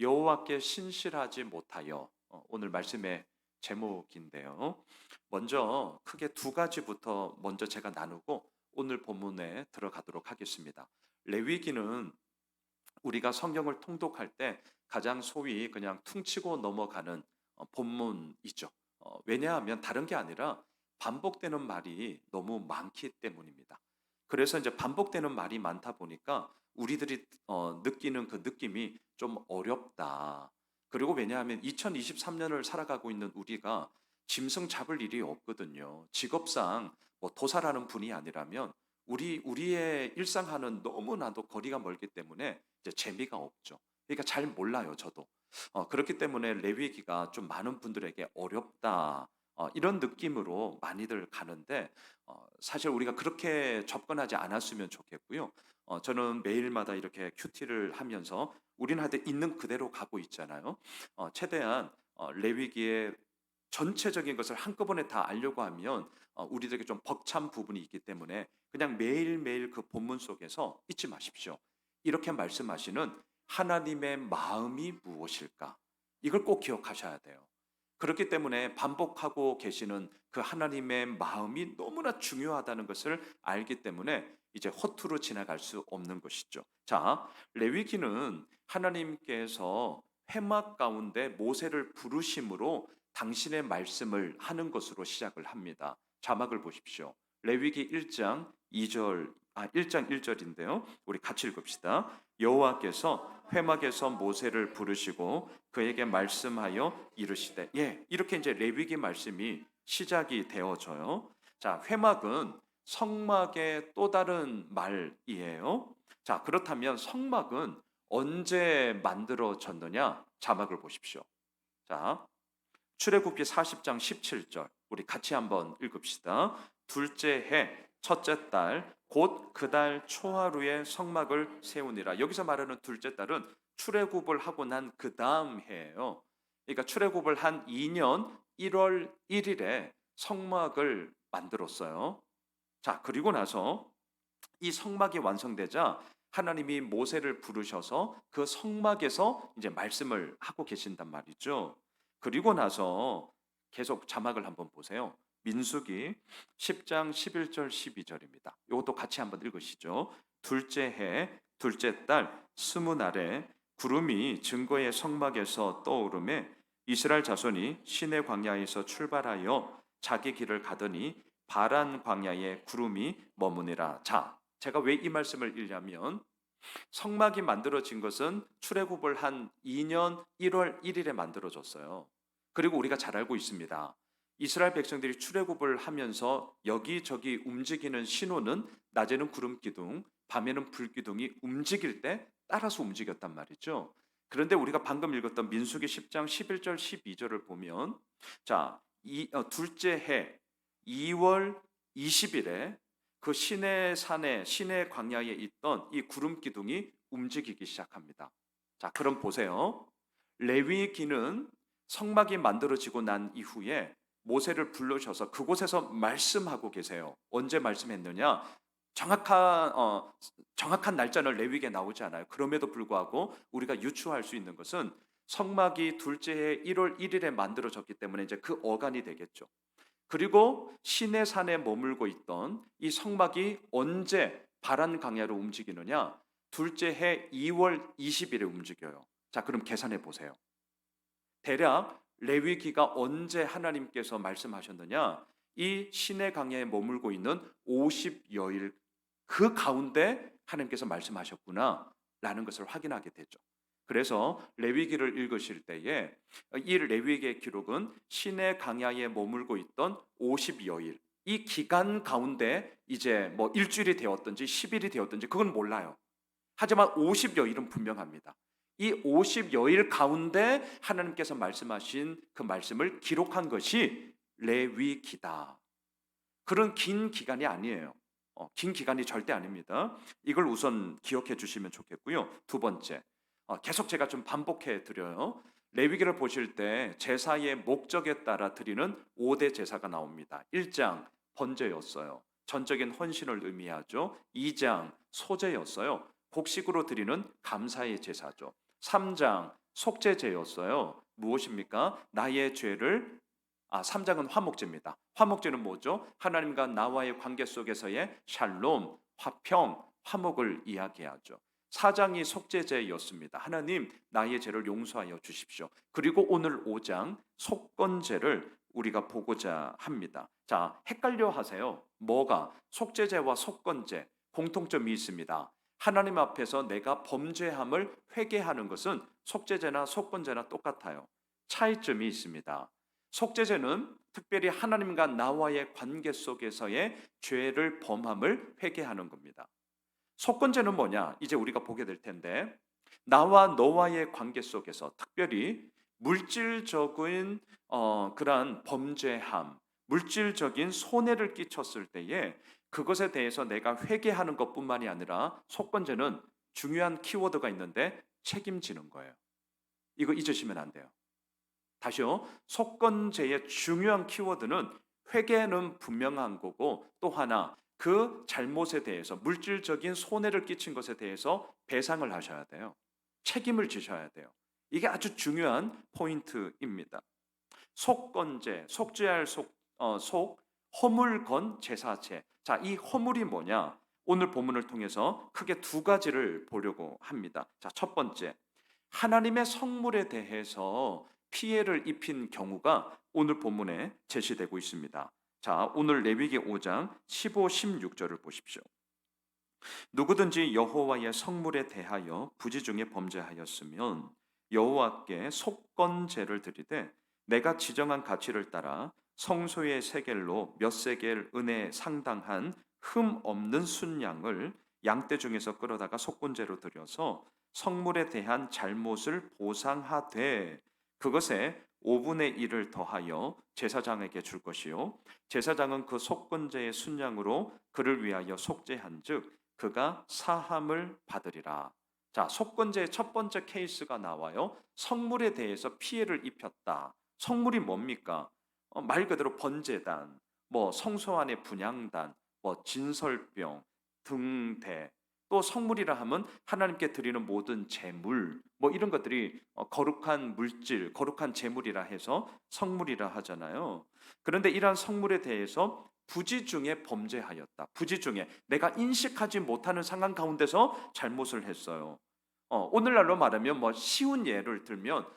여호와께 신실하지 못하여. 오늘 말씀의 제목인데요. 먼저 크게 두 가지부터 먼저 제가 나누고 오늘 본문에 들어가도록 하겠습니다. 레위기는 우리가 성경을 통독할 때 가장 소위 그냥 퉁치고 넘어가는 본문이죠. 왜냐하면 다른 게 아니라 반복되는 말이 너무 많기 때문입니다. 그래서 이제 반복되는 말이 많다 보니까 우리들이 느끼는 그 느낌이 좀 어렵다. 그리고 왜냐하면 2023년을 살아가고 있는 우리가 짐승 잡을 일이 없거든요. 직업상 뭐 도사라는 분이 아니라면 우리의 일상과는 너무나도 거리가 멀기 때문에 이제 재미가 없죠. 그러니까 잘 몰라요, 저도. 그렇기 때문에 레위기가 좀 많은 분들에게 어렵다. 이런 느낌으로 많이들 가는데 사실 우리가 그렇게 접근하지 않았으면 좋겠고요. 저는 매일마다 이렇게 큐티를 하면서 우리는 하여튼 있는 그대로 가고 있잖아요. 최대한 레위기의 전체적인 것을 한꺼번에 다 알려고 하면 우리들에게 좀 벅찬 부분이 있기 때문에 그냥 매일매일 그 본문 속에서 잊지 마십시오. 이렇게 말씀하시는 하나님의 마음이 무엇일까? 이걸 꼭 기억하셔야 돼요. 그렇기 때문에 반복하고 계시는 그 하나님의 마음이 너무나 중요하다는 것을 알기 때문에 이제 허투루 지나갈 수 없는 것이죠. 자, 레위기는 하나님께서 회막 가운데 모세를 부르심으로 당신의 말씀을 하는 것으로 시작을 합니다. 자막을 보십시오. 레위기 1장 2절 1장 1절인데요. 우리 같이 읽읍시다. 여호와께서 회막에서 모세를 부르시고 그에게 말씀하여 이르시되. 이렇게 이제 레위기 말씀이 시작이 되어져요. 자, 회막은 성막의 또 다른 말이에요. 자, 그렇다면 성막은 언제 만들어졌느냐? 자막을 보십시오. 자, 출애굽기 40장 17절 우리 같이 한번 읽읍시다. 둘째 해 첫째 달 곧 그 달 초하루에 성막을 세우니라. 여기서 말하는 둘째 달은 출애굽을 하고 난 그 다음 해예요. 그러니까 출애굽을 한 2년 1월 1일에 성막을 만들었어요. 자, 그리고 나서 이 성막이 완성되자 하나님이 모세를 부르셔서 그 성막에서 이제 말씀을 하고 계신단 말이죠. 그리고 나서 계속 자막을 한번 보세요. 민수기 10장 11절 12절입니다. 이것도 같이 한번 읽으시죠. 둘째 해 둘째 달 스무 날에 구름이 증거의 성막에서 떠오르매 이스라엘 자손이 시내 광야에서 출발하여 자기 길을 가더니 바란 광야에 구름이 머무니라. 자, 제가 왜 이 말씀을 읽냐면 성막이 만들어진 것은 출애굽을 한 2년 1월 1일에 만들어졌어요. 그리고 우리가 잘 알고 있습니다. 이스라엘 백성들이 출애굽을 하면서 여기저기 움직이는 신호는 낮에는 구름 기둥, 밤에는 불 기둥이 움직일 때 따라서 움직였단 말이죠. 그런데 우리가 방금 읽었던 민수기 10장 11절 12절을 보면 둘째 해 2월 20일에 그 시내 산에 시내 광야에 있던 이 구름 기둥이 움직이기 시작합니다. 자, 그럼 보세요. 레위기는 성막이 만들어지고 난 이후에 모세를 불러셔서 그곳에서 말씀하고 계세요. 언제 말씀했느냐? 정확한 날짜는 레위기에 나오지 않아요. 그럼에도 불구하고 우리가 유추할 수 있는 것은 성막이 둘째 해 1월 1일에 만들어졌기 때문에 이제 그 어간이 되겠죠. 그리고 시내산에 머물고 있던 이 성막이 언제 바란 강야로 움직이느냐? 둘째 해 2월 20일에 움직여요. 자, 그럼 계산해 보세요. 대략 레위기가 언제 하나님께서 말씀하셨느냐? 이 시내 강야에 머물고 있는 50여일 그 가운데 하나님께서 말씀하셨구나 라는 것을 확인하게 되죠. 그래서 레위기를 읽으실 때에 이 레위기의 기록은 시내 강야에 머물고 있던 50여일 이 기간 가운데 이제 뭐 일주일이 되었든지 10일이 되었든지 그건 몰라요. 하지만 50여일은 분명합니다. 이 50여일 가운데 하나님께서 말씀하신 그 말씀을 기록한 것이 레위기다. 그런 긴 기간이 아니에요. 긴 기간이 절대 아닙니다. 이걸 우선 기억해 주시면 좋겠고요. 두 번째, 계속 제가 좀 반복해 드려요. 레위기를 보실 때 제사의 목적에 따라 드리는 5대 제사가 나옵니다. 1장 번제였어요. 전적인 헌신을 의미하죠. 2장 소제였어요. 곡식으로 드리는 감사의 제사죠. 3장 속죄제였어요. 무엇입니까? 나의 죄를 3장은 화목제입니다. 화목제는 뭐죠? 하나님과 나와의 관계 속에서의 샬롬, 화평, 화목을 이야기하죠. 4장이 속죄제였습니다. 하나님, 나의 죄를 용서하여 주십시오. 그리고 오늘 5장 속건제를 우리가 보고자 합니다. 자, 헷갈려 하세요. 뭐가? 속죄제와 속건제 공통점이 있습니다. 하나님 앞에서 내가 범죄함을 회개하는 것은 속죄제나 속건제나 똑같아요. 차이점이 있습니다. 속죄제는 특별히 하나님과 나와의 관계 속에서의 죄를 범함을 회개하는 겁니다. 속건제는 뭐냐? 이제 우리가 보게 될 텐데, 나와 너와의 관계 속에서 특별히 물질적인 그러한 범죄함, 물질적인 손해를 끼쳤을 때에 그것에 대해서 내가 회개하는 것뿐만이 아니라 속건제는 중요한 키워드가 있는데 책임지는 거예요. 이거 잊으시면 안 돼요. 다시요. 속건제의 중요한 키워드는 회개는 분명한 거고, 또 하나 그 잘못에 대해서 물질적인 손해를 끼친 것에 대해서 배상을 하셔야 돼요. 책임을 지셔야 돼요. 이게 아주 중요한 포인트입니다. 속건제, 속죄할 허물 건 제사체. 자, 이 허물이 뭐냐? 오늘 본문을 통해서 크게 두 가지를 보려고 합니다. 자, 첫 번째, 하나님의 성물에 대해서 피해를 입힌 경우가 오늘 본문에 제시되고 있습니다. 자, 오늘 레위기 5장 15, 16절을 보십시오. 누구든지 여호와의 성물에 대하여 부지 중에 범죄하였으면 여호와께 속건제를 드리되 내가 지정한 가치를 따라 성소의 세겔로 몇 세겔 은에 상당한 흠 없는 순양을 양떼 중에서 끌어다가 속건제로 드려서 성물에 대한 잘못을 보상하되 그것에 5분의 1을 더하여 제사장에게 줄 것이요 제사장은 그 속건제의 순양으로 그를 위하여 속죄한즉 그가 사함을 받으리라. 자, 속건제의 첫 번째 케이스가 나와요. 성물에 대해서 피해를 입혔다. 성물이 뭡니까? 말 그대로 번제단, 성소 안의 분향단, 진설병, 등대, 또 성물이라 하면 하나님께 드리는 모든 제물, 이런 것들이 거룩한 물질, 거룩한 제물이라 해서 성물이라 하잖아요. 그런데 이러한 성물에 대해서 부지 중에 범죄하였다. 부지 중에 내가 인식하지 못하는 상황 가운데서 잘못을 했어요. 오늘날로 말하면 쉬운 예를 들면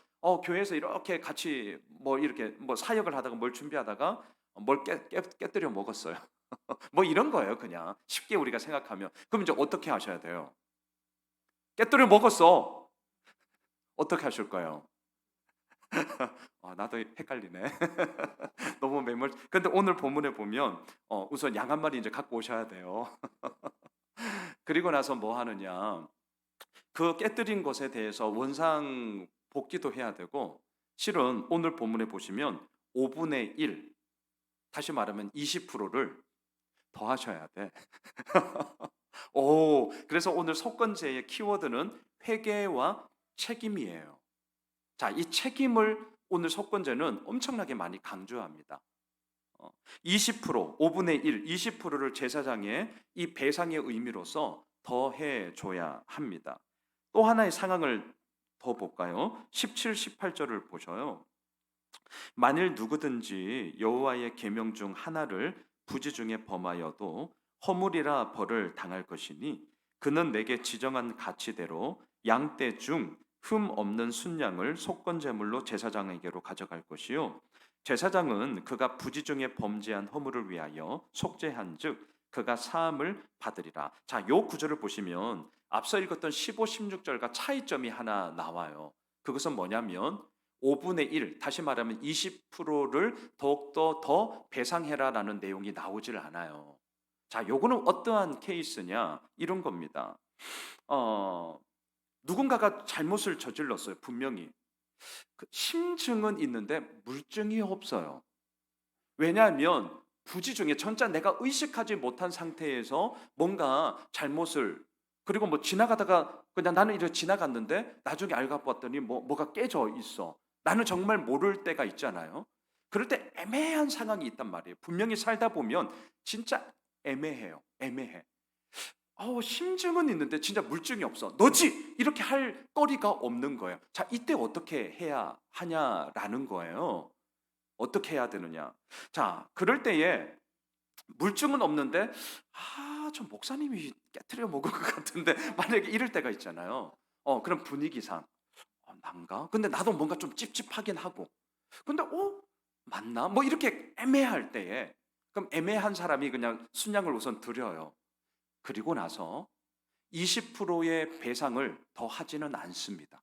교회에서 이렇게 같이 이렇게 사역을 하다가 뭘 준비하다가 뭘 깨뜨려 먹었어요. 이런 거예요, 그냥 쉽게 우리가 생각하면. 그럼 이제 어떻게 하셔야 돼요? 깨뜨려 먹었어. 어떻게 하실 거예요? 나도 헷갈리네. 너무 매몰. 근데 오늘 본문에 보면 우선 양 한 마리 이제 갖고 오셔야 돼요. 그리고 나서 뭐 하느냐? 그 깨뜨린 것에 대해서 원상 복귀도 해야 되고, 실은 오늘 본문에 보시면 5분의 1, 다시 말하면 20%를 더 하셔야 돼. 그래서 오늘 속건제의 키워드는 회개와 책임이에요. 자, 이 책임을 오늘 속건제는 엄청나게 많이 강조합니다. 20%, 5분의 1, 20%를 제사장의 이 배상의 의미로서 더해 줘야 합니다. 또 하나의 상황을 더 볼까요? 17, 18절을 보셔요. 만일 누구든지 여호와의 계명 중 하나를 부지 중에 범하여도 허물이라 벌을 당할 것이니 그는 내게 지정한 가치대로 양떼 중 흠 없는 순양을 속건제물로 제사장에게로 가져갈 것이요 제사장은 그가 부지 중에 범죄한 허물을 위하여 속죄한즉 그가 사함을 받으리라. 자, 요 구절을 보시면 앞서 읽었던 15, 16절과 차이점이 하나 나와요. 그것은 뭐냐면 5분의 1, 다시 말하면 20%를 더욱더 더 배상해라라는 내용이 나오질 않아요. 자, 요거는 어떠한 케이스냐? 이런 겁니다. 누군가가 잘못을 저질렀어요. 분명히. 심증은 있는데 물증이 없어요. 왜냐하면 부지 중에 전자 내가 의식하지 못한 상태에서 뭔가 잘못을, 그리고 지나가다가 그냥 나는 이렇게 지나갔는데 나중에 알고 봤더니 뭐가 깨져 있어. 나는 정말 모를 때가 있잖아요. 그럴 때 애매한 상황이 있단 말이에요. 분명히 살다 보면 진짜 애매해요. 애매해. 심증은 있는데 진짜 물증이 없어. 너지! 이렇게 할 거리가 없는 거예요. 자, 이때 어떻게 해야 하냐라는 거예요. 어떻게 해야 되느냐. 자, 그럴 때에 물증은 없는데 저 목사님이 깨트려 먹은 것 같은데 만약에 이럴 때가 있잖아요. 그런 분위기상 난가? 근데 나도 뭔가 좀 찝찝하긴 하고. 근데 맞나? 뭐 이렇게 애매할 때에 그럼 애매한 사람이 그냥 순양을 우선 드려요. 그리고 나서 20%의 배상을 더 하지는 않습니다.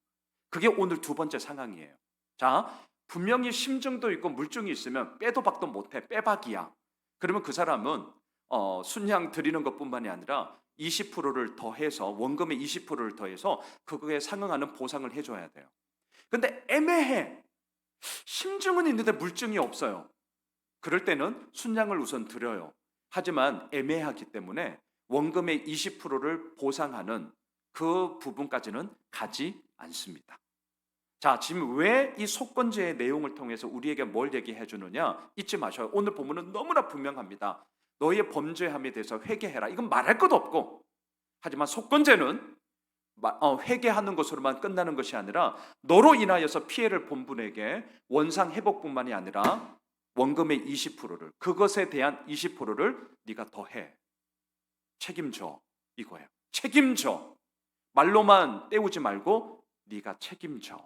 그게 오늘 두 번째 상황이에요. 자, 분명히 심증도 있고 물증이 있으면 빼도 박도 못해. 빼박이야. 그러면 그 사람은 순양 드리는 것뿐만이 아니라 20%를 더해서 원금의 20%를 더해서 그거에 상응하는 보상을 해줘야 돼요. 근데 애매해. 심증은 있는데 물증이 없어요. 그럴 때는 순양을 우선 드려요. 하지만 애매하기 때문에 원금의 20%를 보상하는 그 부분까지는 가지 않습니다. 자, 지금 왜 이 속건제의 내용을 통해서 우리에게 뭘 얘기해 주느냐? 잊지 마셔요. 오늘 본문은 너무나 분명합니다. 너희의 범죄함에 대해서 회개해라. 이건 말할 것도 없고. 하지만 속건제는 회개하는 것으로만 끝나는 것이 아니라 너로 인하여서 피해를 본 분에게 원상 회복뿐만이 아니라 원금의 20%를 그것에 대한 20%를 네가 더해. 책임져. 이거예요. 책임져. 말로만 때우지 말고 네가 책임져.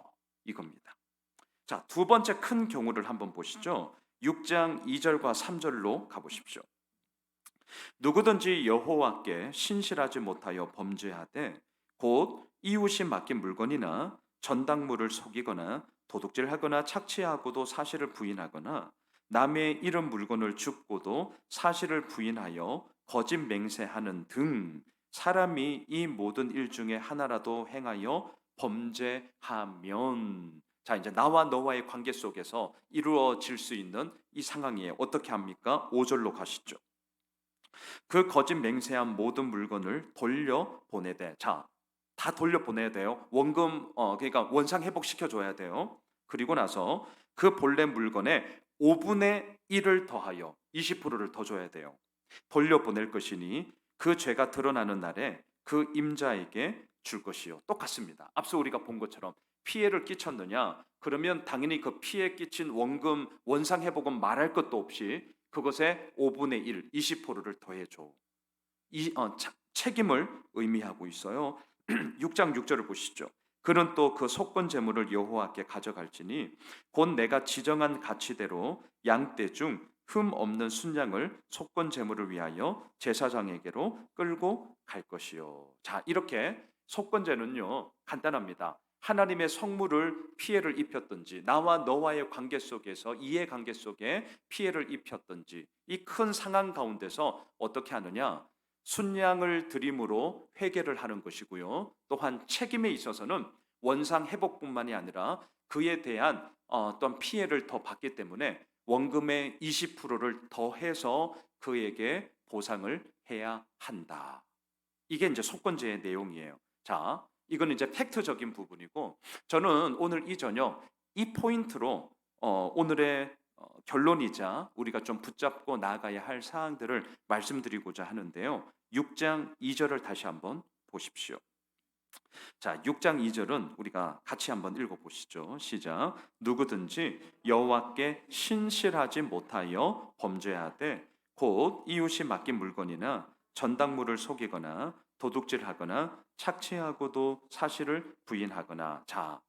이겁니다. 자, 두 번째 큰 경우를 한번 보시죠. 6장 2절과 3절로 가보십시오. 누구든지 여호와께 신실하지 못하여 범죄하되 곧 이웃이 맡긴 물건이나 전당물을 속이거나 도둑질하거나 착취하고도 사실을 부인하거나 남의 잃은 물건을 줍고도 사실을 부인하여 거짓 맹세하는 등 사람이 이 모든 일 중에 하나라도 행하여 범죄하면, 자, 이제 나와 너와의 관계 속에서 이루어질 수 있는 이 상황이에요. 어떻게 합니까? 5절로 가시죠. 그 거짓 맹세한 모든 물건을 돌려 보내되, 자, 다 돌려 보내야 돼요. 원금 그러니까 원상 회복시켜 줘야 돼요. 그리고 나서 그 본래 물건에 5분의 1을 더하여 20%를 더 줘야 돼요. 돌려 보낼 것이니 그 죄가 드러나는 날에 그 임자에게 줄 것이요. 똑같습니다. 앞서 우리가 본 것처럼 피해를 끼쳤느냐? 그러면 당연히 그 피해 끼친 원금 원상 회복은 말할 것도 없이 그것에 5분의 1, 20%를 더해줘. 책임을 의미하고 있어요. 6장 6절을 보시죠. 그는 또 그 속건 제물을 여호와께 가져갈지니 곧 내가 지정한 가치대로 양떼 중 흠 없는 순양을 속건 제물을 위하여 제사장에게로 끌고 갈 것이요. 자, 이렇게 속건제는요 간단합니다. 하나님의 성물을 피해를 입혔든지 나와 너와의 관계 속에서 이해관계 속에 피해를 입혔든지 이 큰 상황 가운데서 어떻게 하느냐? 순양을 드림으로 회개를 하는 것이고요. 또한 책임에 있어서는 원상 회복뿐만이 아니라 그에 대한 어떤 피해를 더 받기 때문에 원금의 20%를 더해서 그에게 보상을 해야 한다. 이게 이제 속건제의 내용이에요. 자, 이건 이제 팩트적인 부분이고 저는 오늘 이 저녁 이 포인트로 오늘의 결론이자 우리가 좀 붙잡고 나아가야 할 사항들을 말씀드리고자 하는데요. 6장 2절을 다시 한번 보십시오. 자, 6장 2절은 우리가 같이 한번 읽어보시죠. 시작. 누구든지 여호와께 신실하지 못하여 범죄하되 곧 이웃이 맡긴 물건이나 전당물을 속이거나 도둑질하거나 착취하고도 사실을 부인하거나. 자,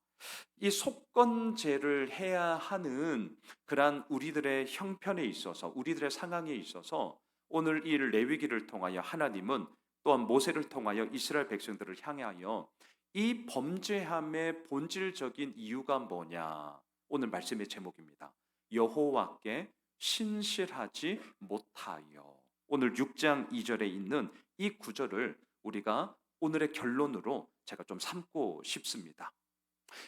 이 속건제를 해야 하는 그러한 우리들의 형편에 있어서 우리들의 상황에 있어서 오늘 이 레위기를 통하여 하나님은 또한 모세를 통하여 이스라엘 백성들을 향하여 이 범죄함의 본질적인 이유가 뭐냐? 오늘 말씀의 제목입니다. 여호와께 신실하지 못하여. 오늘 6장 2절에 있는 이 구절을 우리가 오늘의 결론으로 제가 좀 삼고 싶습니다.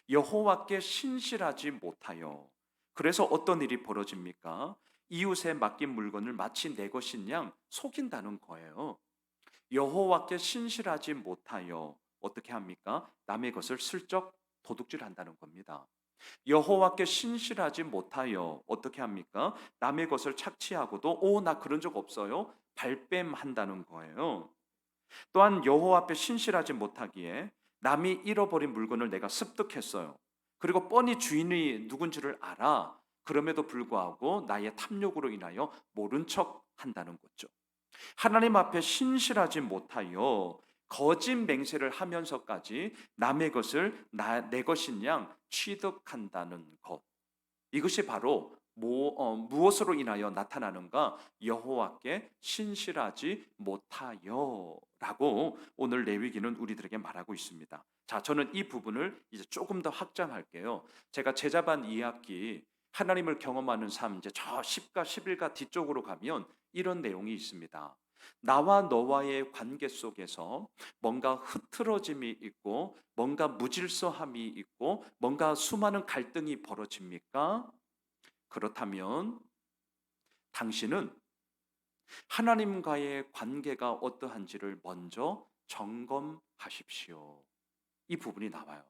여호와께 신실하지 못하여. 그래서 어떤 일이 벌어집니까? 이웃에 맡긴 물건을 마치 내 것인 양 속인다는 거예요. 여호와께 신실하지 못하여 어떻게 합니까? 남의 것을 슬쩍 도둑질한다는 겁니다. 여호와께 신실하지 못하여 어떻게 합니까? 남의 것을 착취하고도 나 그런 적 없어요. 발뺌한다는 거예요. 또한 여호와 앞에 신실하지 못하기에 남이 잃어버린 물건을 내가 습득했어요. 그리고 뻔히 주인이 누군지를 알아. 그럼에도 불구하고 나의 탐욕으로 인하여 모른 척 한다는 거죠. 하나님 앞에 신실하지 못하여 거짓 맹세를 하면서까지 남의 것을 내 것인 양 취득한다는 것. 이것이 바로 무엇으로 인하여 나타나는가? 여호와께 신실하지 못하여라고 오늘 레위기는 우리들에게 말하고 있습니다. 자, 저는 이 부분을 이제 조금 더 확장할게요. 제가 제자반 2학기 하나님을 경험하는 삶, 이제 저 10가 11가 뒤쪽으로 가면 이런 내용이 있습니다. 나와 너와의 관계 속에서 뭔가 흐트러짐이 있고 뭔가 무질서함이 있고 뭔가 수많은 갈등이 벌어집니까? 그렇다면 당신은 하나님과의 관계가 어떠한지를 먼저 점검하십시오. 이 부분이 나와요.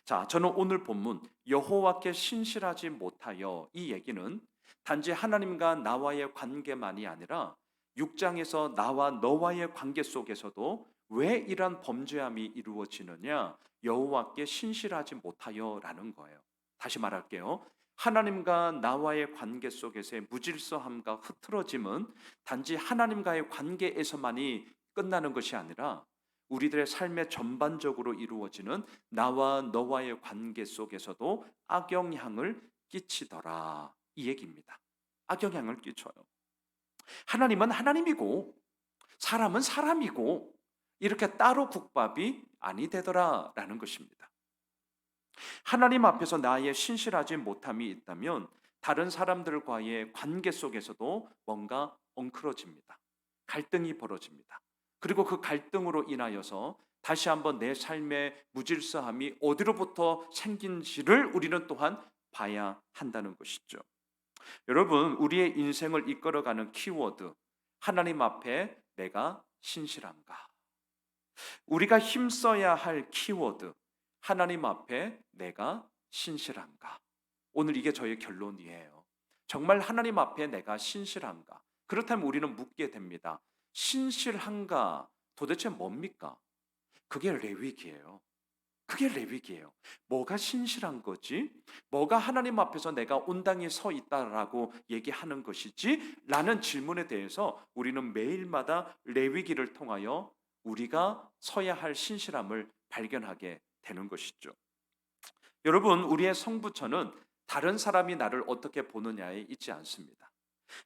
자, 저는 오늘 본문 여호와께 신실하지 못하여, 이 얘기는 단지 하나님과 나와의 관계만이 아니라 6장에서 나와 너와의 관계 속에서도 왜 이러한 범죄함이 이루어지느냐? 여호와께 신실하지 못하여라는 거예요. 다시 말할게요. 하나님과 나와의 관계 속에서의 무질서함과 흐트러짐은 단지 하나님과의 관계에서만이 끝나는 것이 아니라 우리들의 삶의 전반적으로 이루어지는 나와 너와의 관계 속에서도 악영향을 끼치더라, 이 얘기입니다. 악영향을 끼쳐요. 하나님은 하나님이고 사람은 사람이고 이렇게 따로 국밥이 아니 되더라라는 것입니다. 하나님 앞에서 나의 신실하지 못함이 있다면 다른 사람들과의 관계 속에서도 뭔가 엉클어집니다. 갈등이 벌어집니다. 그리고 그 갈등으로 인하여서 다시 한번 내 삶의 무질서함이 어디로부터 생긴지를 우리는 또한 봐야 한다는 것이죠. 여러분, 우리의 인생을 이끌어가는 키워드, 하나님 앞에 내가 신실한가? 우리가 힘써야 할 키워드, 하나님 앞에 내가 신실한가? 오늘 이게 저의 결론이에요. 정말 하나님 앞에 내가 신실한가? 그렇다면 우리는 묻게 됩니다. 신실한가 도대체 뭡니까? 그게 레위기예요. 그게 레위기예요. 뭐가 신실한 거지? 뭐가 하나님 앞에서 내가 온당히 서 있다라고 얘기하는 것이지? 라는 질문에 대해서 우리는 매일마다 레위기를 통하여 우리가 서야 할 신실함을 발견하게 되는 것이죠. 여러분, 우리의 성부처는 다른 사람이 나를 어떻게 보느냐에 있지 않습니다.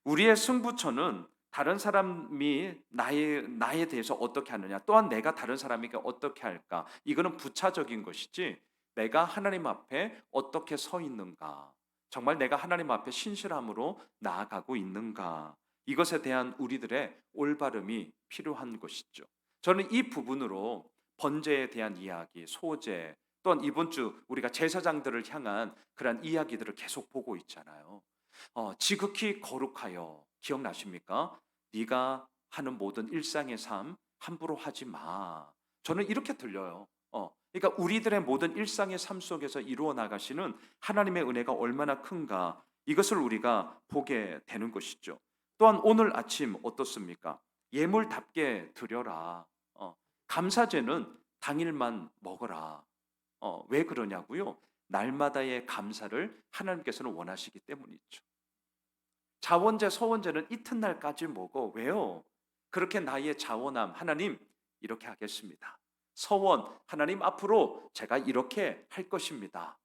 우리의 승부처는 다른 사람이 나에 대해서 어떻게 하느냐, 또한 내가 다른 사람에게 어떻게 할까, 이거는 부차적인 것이지 내가 하나님 앞에 어떻게 서 있는가, 정말 내가 하나님 앞에 신실함으로 나아가고 있는가, 이것에 대한 우리들의 올바름이 필요한 것이죠. 저는 이 부분으로 번제에 대한 이야기, 소제, 또한 이번 주 우리가 제사장들을 향한 그런 이야기들을 계속 보고 있잖아요. 지극히 거룩하여, 기억나십니까? 네가 하는 모든 일상의 삶 함부로 하지 마. 저는 이렇게 들려요. 그러니까 우리들의 모든 일상의 삶 속에서 이루어 나가시는 하나님의 은혜가 얼마나 큰가, 이것을 우리가 보게 되는 것이죠. 또한 오늘 아침 어떻습니까? 예물답게 드려라. 감사제는 당일만 먹어라. 왜 그러냐고요? 날마다의 감사를 하나님께서는 원하시기 때문이죠. 자원제, 서원제는 이튿날까지 먹어. 왜요? 그렇게 나의 자원함, 하나님 이렇게 하겠습니다. 서원, 하나님 앞으로 제가 이렇게 할 것입니다.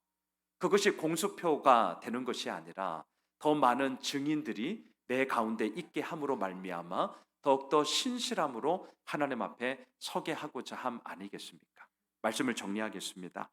그것이 공수표가 되는 것이 아니라 더 많은 증인들이 내 가운데 있게 함으로 말미암아 더욱더 신실함으로 하나님 앞에 서게 하고자 함 아니겠습니까? 말씀을 정리하겠습니다.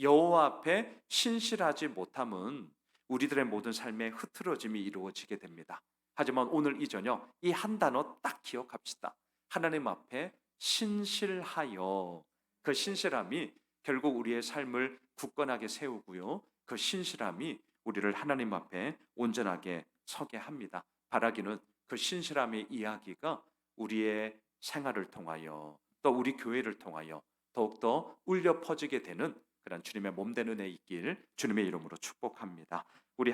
여호와 앞에 신실하지 못함은 우리들의 모든 삶의 흐트러짐이 이루어지게 됩니다. 하지만 오늘 이 저녁 이 한 단어 딱 기억합시다. 하나님 앞에 신실하여, 그 신실함이 결국 우리의 삶을 굳건하게 세우고요, 그 신실함이 우리를 하나님 앞에 온전하게 서게 합니다. 바라기는 그 신실함의 이야기가 우리의 생활을 통하여 또 우리 교회를 통하여 더욱더 울려 퍼지게 되는 그런 주님의 몸된 은혜 있길 주님의 이름으로 축복합니다.